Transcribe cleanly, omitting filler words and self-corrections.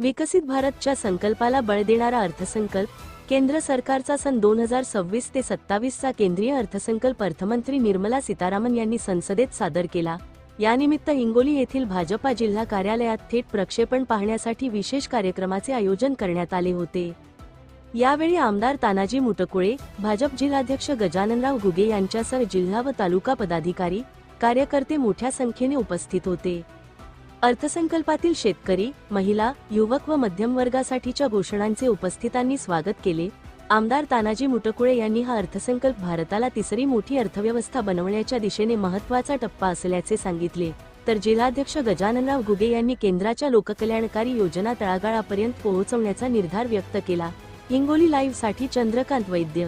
विकसित भारतच्या संकल्पाला बळ देणारा अर्थसंकल्प, केंद्र सरकारचा सन 2026 ते 27 चा केंद्रीय अर्थसंकल्प अर्थमंत्री निर्मला सीतारामन यांनी संसदेत सादर केला। यानिमित्त हिंगोली येथील भाजपा जिल्हा कार्यालयात थेट प्रक्षेपण पाहण्यासाठी विशेष कार्यक्रमाचे आयोजन करण्यात आले होते। यावेळी आमदार तानाजी मुटकुळे, भाजप जिल्हाध्यक्ष गजाननराव घुगे यांच्यासह जिल्हा व तालुका पदाधिकारी, कार्यकर्ते मोठ्या संख्येने उपस्थित होते। अर्थसंकल्पातील शेतकरी, महिला, युवक व मध्यम वर्गासाठीच्या घोषणांचे उपस्थितांनी स्वागत केले। आमदार तानाजी मुटकुळे यांनी हा अर्थसंकल्प भारताला तिसरी मोठी अर्थव्यवस्था बनवण्याच्या दिशेने महत्त्वाचा टप्पा असल्याचे सांगितले, तर जिल्हाध्यक्ष गजाननराव घुगे यांनी केंद्राच्या लोककल्याणकारी योजना तळागाळापर्यंत पोहोचवण्याचा निर्धार व्यक्त केला। हिंगोली लाईव्ह साठी चंद्रकांत वैद्य।